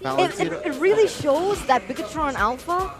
It really shows that Bigatron Alpha,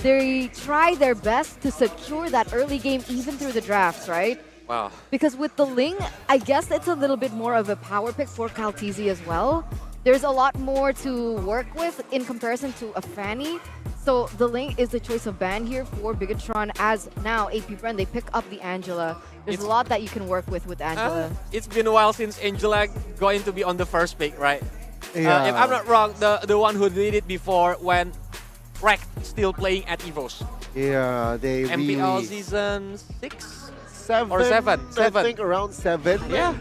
they try their best to secure that early game even through the drafts, right? Wow. Because with the Ling, I guess it's a little bit more of a power pick for Kaltizi as well. There's a lot more to work with in comparison to a Fanny. So the Ling is the choice of ban here for Bigatron, as now AP Bren, they pick up the Angela. There's a lot that you can work with Angela. It's been a while since Angela going to be on the first pick, right? Yeah. If I'm not wrong, the one who did it before when Rekt still playing at EVOS. Yeah, they MPL really... season 6? Seven, Or seven. I think around 7. Yeah.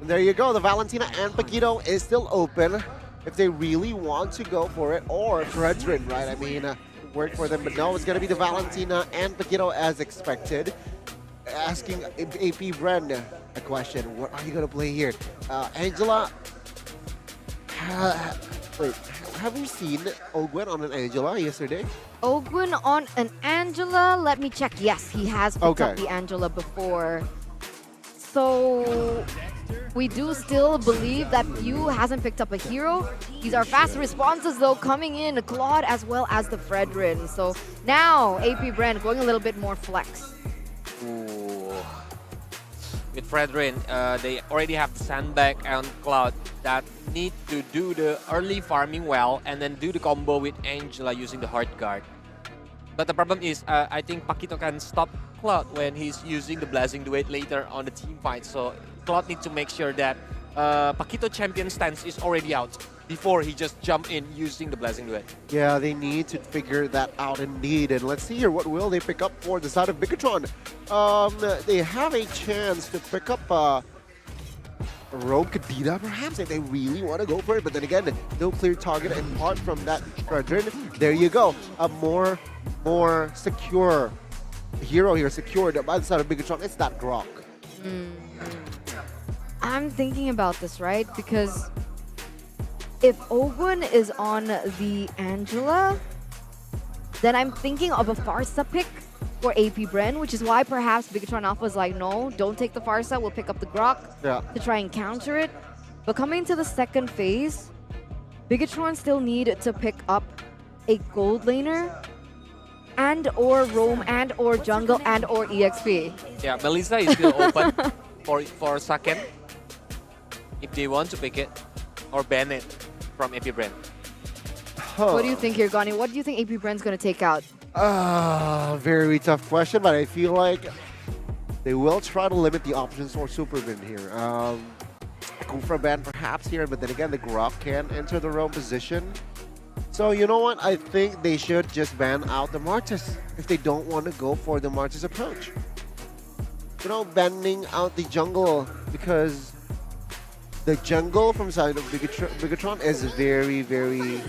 There you go. The Valentina and Paquito is still open if they really want to go for it. Or Fredrin, right? I mean, work for them. But no, it's going to be the Valentina and Paquito as expected. Asking AP Bren a question. What are you going to play here? Angela... wait, have you seen Ogwen on an Angela yesterday? Ogwin on an Angela, let me check. Yes, he has picked up the Angela before. So we do still believe that Pew hasn't picked up a hero. These are fast responses though coming in, Claude as well as the Fredrin. So now AP Bren going a little bit more flex. Ooh. With Fredrin, they already have Sandbag and Cloud that need to do the early farming well and then do the combo with Angela using the hard guard. But the problem is, I think Paquito can stop Cloud when he's using the Blazing Duet later on the team fight. So Cloud needs to make sure that Paquito champion stance is already out before he just jump in using the Blazing Duet. Yeah, they need to figure that out indeed. And let's see here, what will they pick up for the side of Bigatron? They have a chance to pick up Rogue Kadena, perhaps, if they really want to go for it. But then again, no clear target apart from that Fredrin. There you go. A more secure hero here, secured by the side of Bigatron. It's that Grok. I'm thinking about this, right? Because if Ogwin is on the Angela, then I'm thinking of a Farsa pick for AP Bren, which is why perhaps Bigatron Alpha is like, no, don't take the Farsa, we'll pick up the Grok to try and counter it. But coming to the second phase, Bigatron still need to pick up a gold laner and or roam and or jungle and or EXP. Yeah, Melissa is still open for a second if they want to pick it or ban it from AP Bren. What do you think here, Gani? What do you think AP Bren's going to take out? Very tough question, but I feel like they will try to limit the options for Superman here. Kufra ban perhaps here, but then again, the Grok can enter the roam position. So you know what? I think they should just ban out the Martis if they don't want to go for the Martis approach. You know, banning out the jungle because the jungle from side of Bigatron is very, very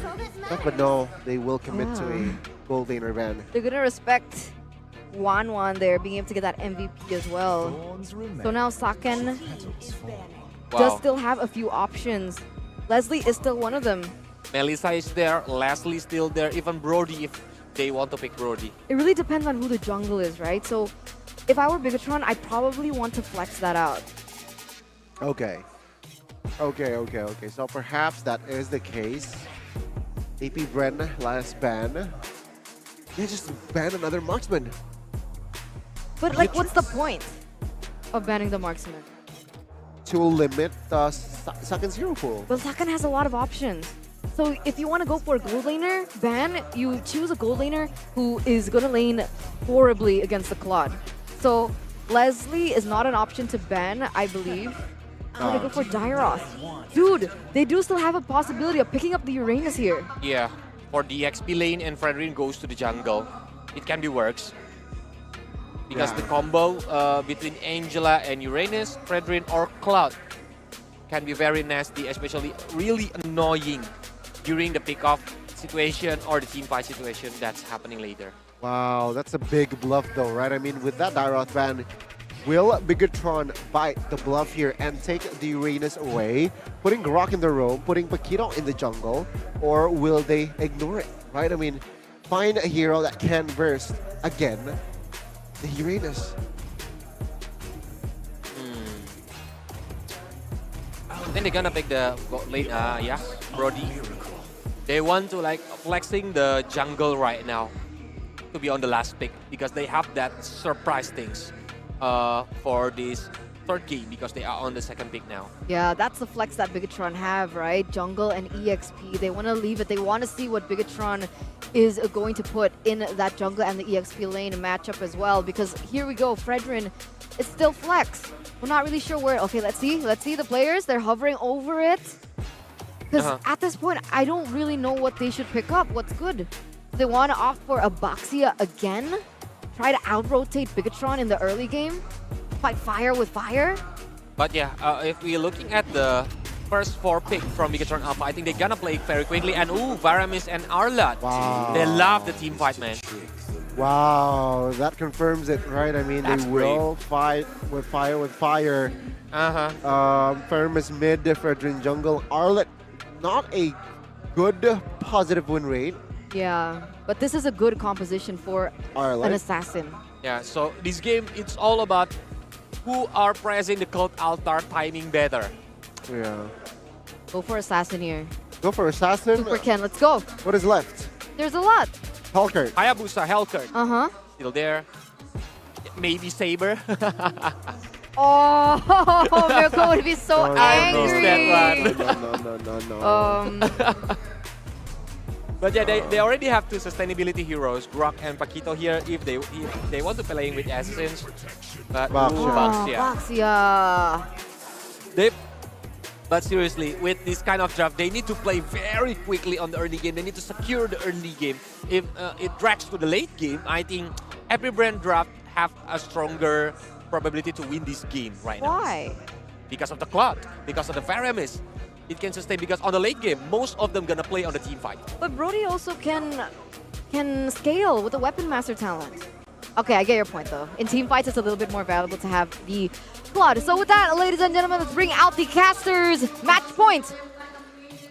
tough. But no, they will commit to a gold laner ban. They're going to respect Wan there, being able to get that MVP as well. So now Saken does still have a few options. Leslie is still one of them. Melissa is there, Leslie still there, even Brody if they want to pick Brody. It really depends on who the jungle is, right? So if I were Bigatron, I'd probably want to flex that out. Okay. So perhaps that is the case. AP Bren, last ban. Yeah, just ban another marksman. But like, what's the point of banning the marksman? To limit Saken's hero pool. But Saken has a lot of options. So if you want to go for a gold laner ban, you choose a gold laner who is going to lane horribly against the Claude. So Leslie is not an option to ban, I believe. Oh, they go for Gyroth. Dude, they do still have a possibility of picking up the Uranus here. Yeah, for the XP lane and Fredrin goes to the jungle. It can be works. Because the combo between Angela and Uranus, Fredrin or Cloud can be very nasty, especially really annoying during the pick-off situation or the team fight situation that's happening later. Wow, that's a big bluff though, right? I mean, with that Gyroth ban, will Bigatron bite the bluff here and take the Uranus away, putting Grok in the roam, putting Paquito in the jungle, or will they ignore it, right? I mean, find a hero that can burst again the Uranus. I think they're gonna pick the lane, Brody. They want to like flexing the jungle right now to be on the last pick because they have that surprise things for this third game because they are on the second pick now. Yeah, that's the flex that Bigatron have, right? Jungle and EXP. They want to leave it. They want to see what Bigatron is going to put in that jungle and the EXP lane matchup as well. Because here we go, Fredrin is still flex. We're not really sure where. Okay, let's see. Let's see the players. They're hovering over it. Because at this point, I don't really know what they should pick up. What's good? They want to opt for Abaxia again? Try to out-rotate Bigatron in the early game? Fight fire with fire? But yeah, if we're looking at the first 4 pick from Bigatron Alpha, I think they're gonna play very quickly. And Varamis and Arlat, they love the team fight, man. Wow, that confirms it, right? I mean, That's they will fight with fire with fire. Varamis mid, Fredrin jungle. Arlat, not a good positive win rate. Yeah, but this is a good composition for an assassin. Yeah, so this game, it's all about who are pressing the cult altar timing better. Yeah. Go for assassin here. Go for assassin. Super Ken, let's go. What is left? There's a lot. Hellcurt. Hayabusa, Hellcurt. Still there. Maybe Saber. Oh, Mirko would be so angry. No. But yeah, they already have 2 sustainability heroes, Grok and Paquito here, if they want to play with assassins. But Baxia. But seriously, with this kind of draft, they need to play very quickly on the early game. They need to secure the early game. If it drags to the late game, I think every brand draft have a stronger probability to win this game right now. Why? Because of the clock, because of the Varamis. It can sustain because on the late game, most of them gonna play on the team fight. But Brody also can scale with the Weapon Master talent. Okay, I get your point though. In team fights, it's a little bit more valuable to have the Flood. So with that, ladies and gentlemen, let's bring out the casters. Match point.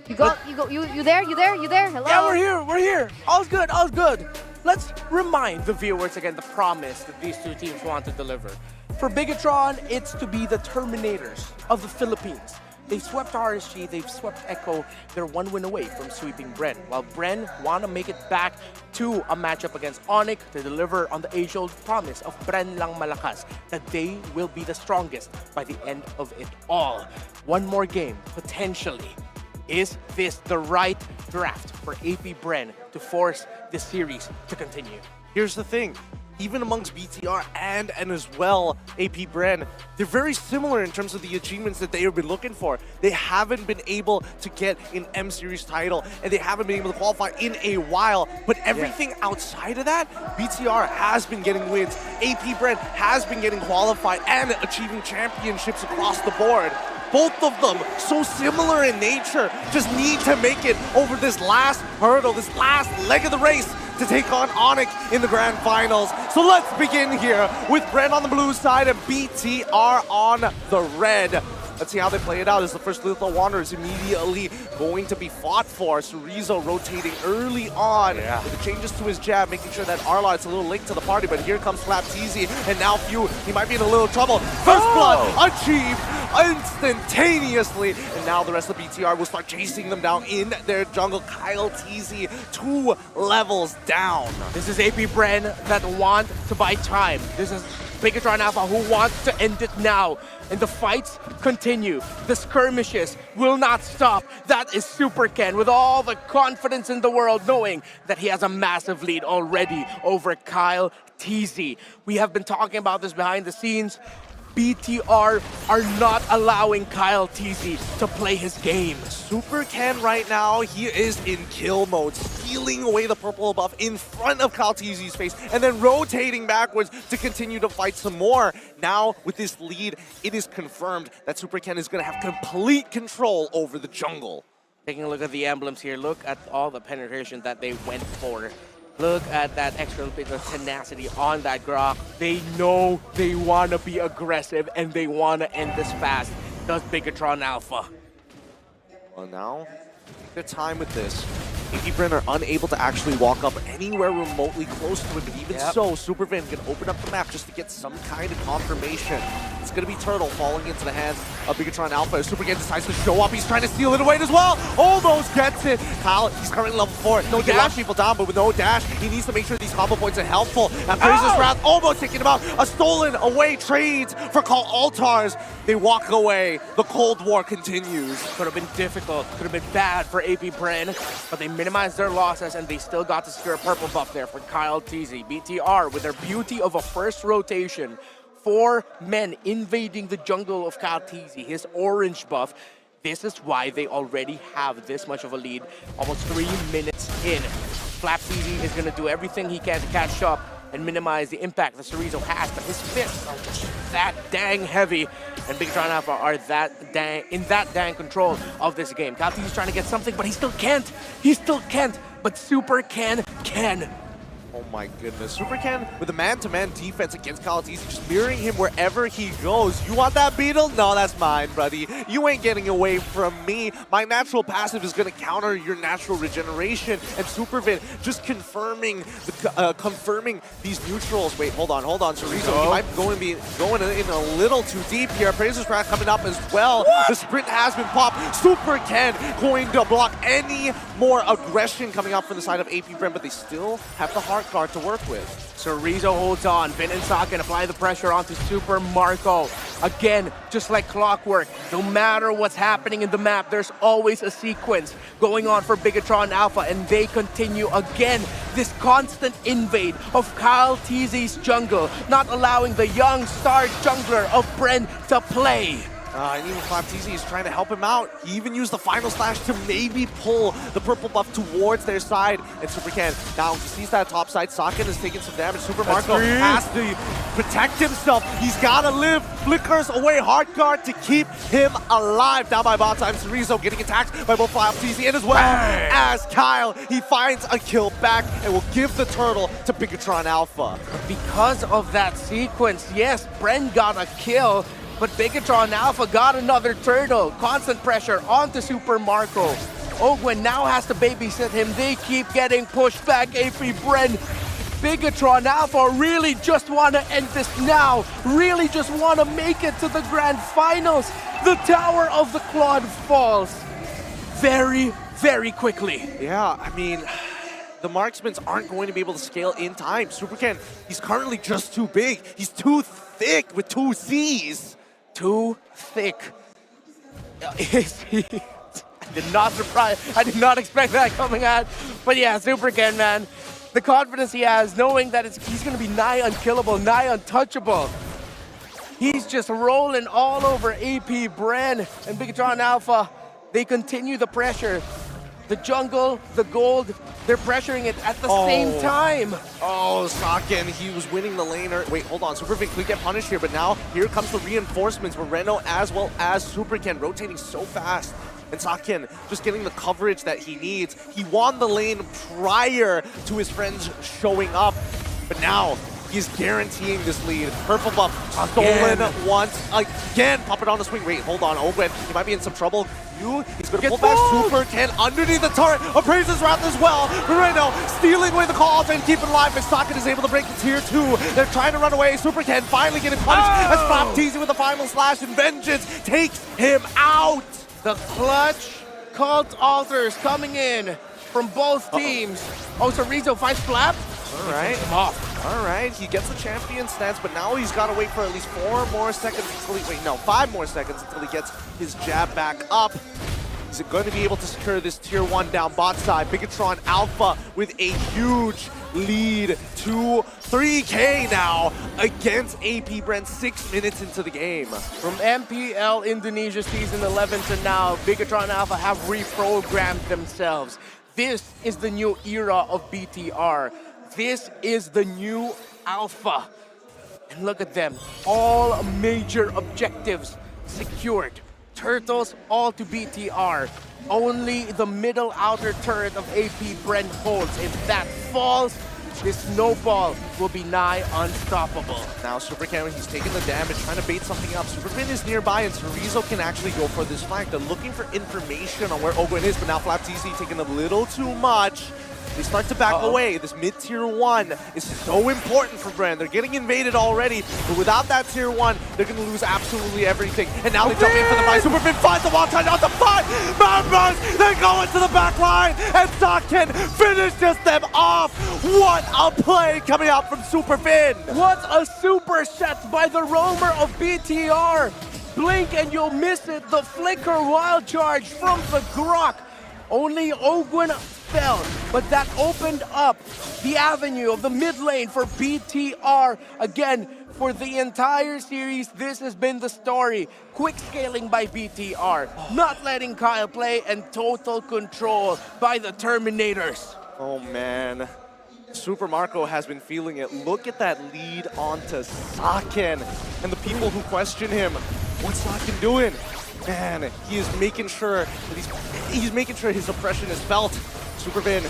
You there? Hello? Yeah, we're here. All's good. Let's remind the viewers again the promise that these 2 teams want to deliver. For Bigatron, it's to be the Terminators of the Philippines. They've swept RSG, they've swept Echo. They're 1 win away from sweeping Bren. While Bren want to make it back to a matchup against Onyx to deliver on the age-old promise of Bren lang malakas, that they will be the strongest by the end of it all. 1 more game, potentially. Is this the right draft for AP Bren to force this series to continue? Here's the thing. Even amongst BTR and as well AP Bren, they're very similar in terms of the achievements that they have been looking for. They haven't been able to get an M Series title, and they haven't been able to qualify in a while. But everything outside of that, BTR has been getting wins. AP Bren has been getting qualified and achieving championships across the board. Both of them so similar in nature, just need to make it over this last hurdle, this last leg of the race to take on Onyx in the grand finals. So let's begin here with Bren on the blue side and BTR on the red. Let's see how they play it out as the first Lethal Wanderer is immediately going to be fought for. Surizo rotating early on with the changes to his jab, making sure that Arlot's a little late to the party, but here comes Slap TZ, and now Few, he might be in a little trouble. First blood achieved instantaneously, and now the rest of BTR will start chasing them down in their jungle. Kyle TZ 2 levels down. This is AP Bren that want to buy time. This is Bigatron Alpha who wants to end it now. And the fights continue. The skirmishes will not stop. That is Super Ken with all the confidence in the world, knowing that he has a massive lead already over Kyle TZ. We have been talking about this behind the scenes. BTR are not allowing Kyle TZ to play his game. Super Ken right now, he is in kill mode, stealing away the purple buff in front of Kyle TZ's face and then rotating backwards to continue to fight some more. Now, with this lead, it is confirmed that Super Ken is going to have complete control over the jungle. Taking a look at the emblems here, look at all the penetration that they went for. Look at that extra bit of tenacity on that Grok. They know they want to be aggressive and they want to end this fast. Does Bigatron Alpha. Well, now, take their time with this. AP Bren are unable to actually walk up anywhere remotely close to it, but even so, Super Van can open up the map just to get some kind of confirmation. It's going to be Turtle falling into the hands of Bigatron Alpha. Supercan decides to show up. He's trying to steal it away as well. Almost gets it. Kyle, he's currently level 4. No dash. Lock people down, but with no dash, he needs to make sure these combo points are helpful. And Praise's Wrath almost taking him out. A stolen away trades for Call Altars. They walk away. The Cold War continues. Could have been difficult. Could have been bad for AP Bren, but they minimized their losses and they still got to secure a purple buff there for Kyle TZ. BTR with their beauty of a first rotation. 4 men invading the jungle of Kyle TZ. His orange buff. This is why they already have this much of a lead. Almost 3 minutes in. Flap TZ is going to do everything he can to catch up and minimize the impact that Chorizo has, but his fists are just that dang heavy, and Bigatron Alpha are in that dang control of this game. Kyle TZ is trying to get something, but he still can't. He still can't, but Super can. Oh my goodness. Supercan with a man-to-man defense against Kyle TZ, just mirroring him wherever he goes. You want that beetle? No, that's mine, buddy. You ain't getting away from me. My natural passive is going to counter your natural regeneration. And Supervin just confirming these neutrals. Wait, hold on. Chorizo, he might be going in a little too deep here. Praise's Wrath coming up as well. What? The sprint has been popped. Supercan going to block any more aggression coming up from the side of AP Bren, but they still have the heart card to work with. Chorizo holds on. Vin and Saken apply the pressure onto Super Marco. Again, just like clockwork, no matter what's happening in the map, there's always a sequence going on for Bigatron Alpha, and they continue again this constant invade of Kyle TZ's jungle, not allowing the young star jungler of Bren to play. And even Flap TZ is trying to help him out. He even used the final slash to maybe pull the purple buff towards their side. And Supercan now he sees that top side. Saken is taking some damage. Super Marco has to protect himself. He's gotta live. Flickers away hard guard to keep him alive. Down by bot time. Chorizo getting attacked by both Flap TZ and as well as Kyle. He finds a kill back and will give the turtle to Bigatron Alpha. Because of that sequence, yes, Bren got a kill, but Bigatron Alpha got another turtle. Constant pressure onto Super Marco. Ogwen now has to babysit him. They keep getting pushed back. AP Bren. Bigatron Alpha really just want to end this now. Really just want to make it to the grand finals. The Tower of the Claude falls very, very quickly. Yeah, I mean, the marksmen aren't going to be able to scale in time. Supercan, he's currently just too big. He's too thick with 2 C's. Too thick. I did not expect that coming out. But yeah, Supercan, man. The confidence he has, knowing that he's going to be nigh unkillable, nigh untouchable. He's just rolling all over AP Bren and Bigatron Alpha. They continue the pressure. The jungle, the gold, they're pressuring it at the same time. Oh, Saken, he was winning the laner. Wait, hold on. Supervin could get punished here, but now here comes the reinforcements for Reno as well as Supercan rotating so fast. And Saken just getting the coverage that he needs. He won the lane prior to his friends showing up, but now he's guaranteeing this lead. Purple buff stolen once again. Pop it on the swing. Wait, hold on. Ogwen, he might be in some trouble. He's going to pull back Supercan underneath the turret. Praise's Wrath as well. But right now, stealing away the calls and keeping alive. But Saken is able to break the tier 2. They're trying to run away. Supercan finally getting punished as Flap TZ with the final slash and vengeance takes him out. The clutch cult altars coming in from both teams. Oh, so Chorizo finds Flap. All right. All right, he gets the champion stance, but now he's got to wait for at least 4 more seconds until he, 5 more seconds until he gets his jab back up. Is it going to be able to secure this tier 1 down bot side? Bigatron Alpha with a huge lead to 3K now against AP Bren 6 minutes into the game. From MPL Indonesia Season 11 to now, Bigatron Alpha have reprogrammed themselves. This is the new era of BTR. This is the new Alpha. And look at them. All major objectives secured. Turtles all to BTR. Only the middle outer turret of AP Bren holds. If that falls, this snowball will be nigh unstoppable. Now Supercan, he's taking the damage, trying to bait something up. Superfin is nearby and Chorizo can actually go for this flank. They're looking for information on where Ogwen is, but now Flap TZ taking a little too much. They start to back away. This mid-tier 1 is so important for Bren. They're getting invaded already, but without that tier 1, they're going to lose absolutely everything. And now they jump in for the buy. Superfin finds the wild charge on the fight. Members, they go into the back line, and Saken finishes them off. What a play coming out from Superfin. What a super set by the roamer of BTR. Blink and you'll miss it. The flicker wild charge from the Grok. Only Ogwen fell, but that opened up the avenue of the mid lane for BTR. Again, for the entire series, this has been the story. Quick scaling by BTR, not letting Kyle play, and total control by the Terminators. Oh man, Super Marco has been feeling it. Look at that lead onto Saken, and the people who question him. What's Saken doing? Man, he is making sure that he's making sure his oppression is felt. Superfin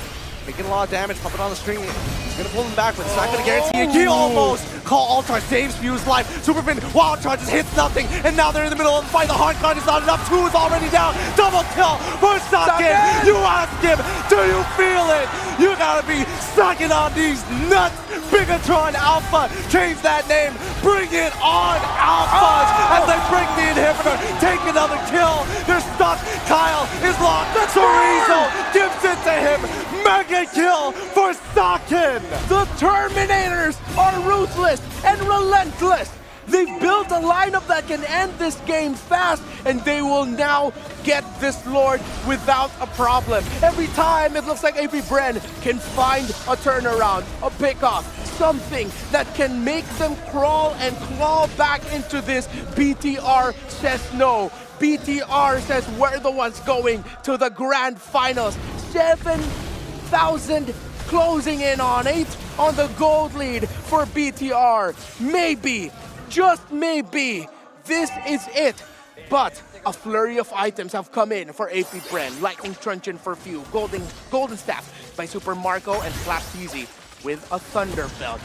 making a lot of damage, pumping on the string. He's gonna pull him back, but it's not gonna guarantee it. He almost call Ultra, saves Few's life. Superfin wild charges, hits nothing, and now they're in the middle of the fight. The hard card is not enough. 2 is already down. Double kill for Saken. You ask him, do you feel it? You gotta be sucking on these nuts. Bigatron Alpha, change that name. Bring it on, Alphas, as they bring the inhibitor. Take another kill. They're stuck. Kyle is locked. Chorizo gives it to him. Mega kill for Saken. The Terminators are ruthless and relentless. They've built a lineup that can end this game fast, and they will now get this Lord without a problem. Every time it looks like AP Bren can find a turnaround, a pickoff, something that can make them crawl and claw back into this. BTR says no. BTR says we're the ones going to the grand finals. 7,000 closing in on 8 on the gold lead for BTR. Maybe, just maybe, this is it. But a flurry of items have come in for AP Bren. Lightning Truncheon for Few, Golden Staff by Super Marco, and Slap Teasy with a Thunder Belt.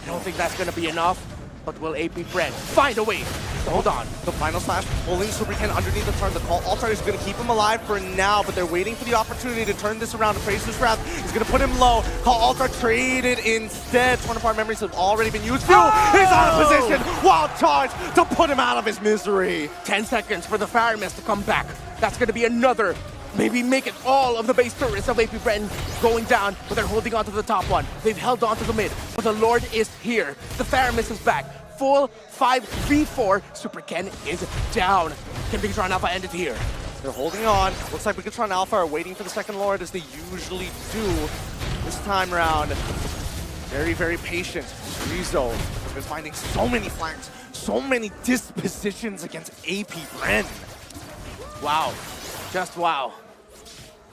I don't think that's gonna be enough, but will AP Bren find a way to hold on? The final slash pulling Supercan underneath the turn. The call altar is going to keep him alive for now, but they're waiting for the opportunity to turn this around. Appraiser's Wrath is going to put him low. Call altar traded instead. 24 memories have already been used. He's out of position. Wild charge to put him out of his misery. 10 seconds for the Faramis to come back. That's going to be another. Maybe make it all of the base turrets of AP Bren going down, but they're holding on to the top one. They've held on to the mid, but the Lord is here. The Faramis is back. Full 5v4. Super Ken is down. Can Bigatron Alpha end it here? They're holding on. Looks like Bigatron Alpha are waiting for the second Lord as they usually do this time round. Very, very patient. Rizzo is finding so many flanks, so many dispositions against AP Bren. Wow. Just wow.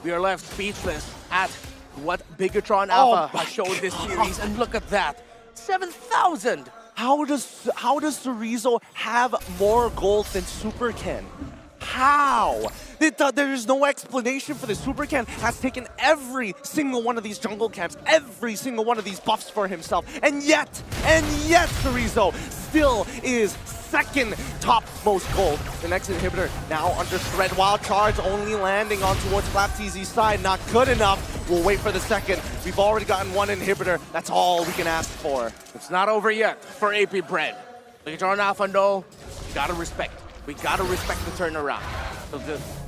We are left speechless at what Bigatron Alpha has shown this series, and look at that. 7,000! How does Chorizo have more gold than Super Ken? How? There is no explanation for this. Super Ken has taken every single one of these jungle camps, every single one of these buffs for himself, and yet Chorizo still is second topmost gold. The next inhibitor now under threat. Wild charge only landing on towards Flapteezy's side. Not good enough. We'll wait for the second. We've already gotten one inhibitor. That's all we can ask for. It's not over yet for AP Bren. Bigatron Alpha, no. We gotta respect. We gotta respect the turnaround. So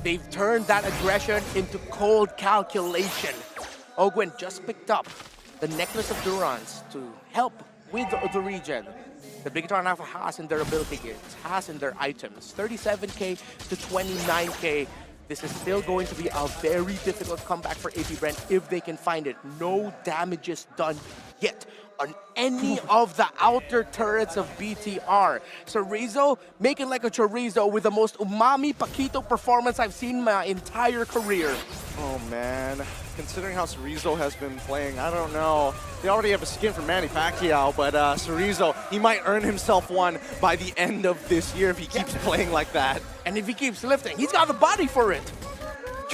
they've turned that aggression into cold calculation. Ogwen just picked up the Necklace of Durance to help with the regen. The Bigatron Alpha has in their ability kits, has in their items, 37k to 29k. This is still going to be a very difficult comeback for AP Bren if they can find it. No damages done yet on any of the outer turrets of BTR. Chorizo making like a chorizo with the most umami Paquito performance I've seen my entire career. Oh man, considering how Chorizo has been playing, I don't know. They already have a skin for Manny Pacquiao, but Chorizo, he might earn himself one by the end of this year if he keeps playing like that. And if he keeps lifting, he's got the body for it.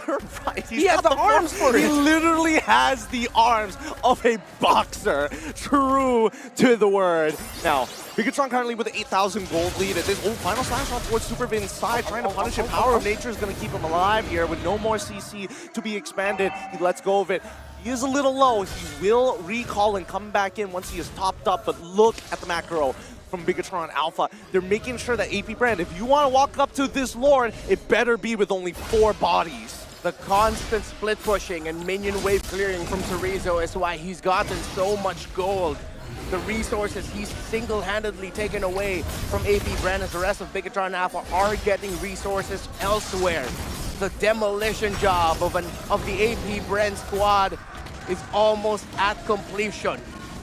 You're right. He has the arms for it. He literally has the arms of a boxer. True to the word. Now, Bigatron currently with an 8,000 gold lead at this final slash off towards Supervin's side, trying to punish him. Power of Nature is going to keep him alive here with no more CC to be expanded. He lets go of it. He is a little low. He will recall and come back in once he is topped up, but look at the macro from Bigatron Alpha. They're making sure that AP Brand, if you want to walk up to this Lord, it better be with only 4 bodies. The constant split pushing and minion wave clearing from Chorizo is why he's gotten so much gold. The resources he's single-handedly taken away from AP Bren as the rest of Bigatron Alpha are getting resources elsewhere. The demolition job of the AP Bren squad is almost at completion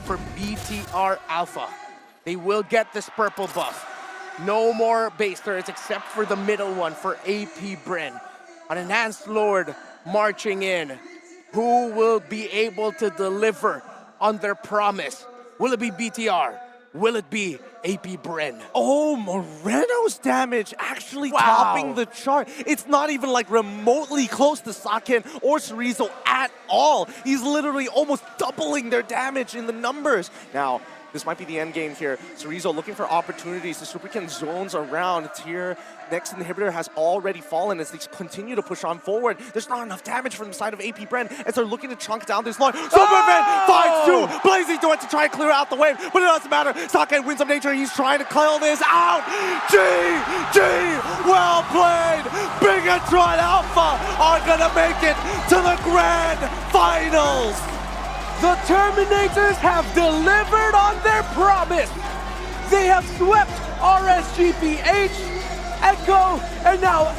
for BTR Alpha. They will get this purple buff. No more base turrets except for the middle one for AP Bren. An enhanced Lord marching in. Who will be able to deliver on their promise? Will it be BTR? Will it be AP Bren? Oh, Moreno's damage actually topping the chart. It's not even like remotely close to Saken or Chorizo at all. He's literally almost doubling their damage in the numbers. Now, this might be the end game here. Chorizo looking for opportunities. The Superkin zones around. Tier next inhibitor has already fallen as they continue to push on forward. There's not enough damage from the side of AP Bren as they're looking to chunk down this line. Superman finds 2. Blazing Duet to try and clear out the wave, but it doesn't matter. Saken wins of nature. He's trying to kill this out. GG! Well played! Bigatron Alpha are gonna make it to the grand finals! The Terminators have delivered on their promise. They have swept RSGPH, Echo, and now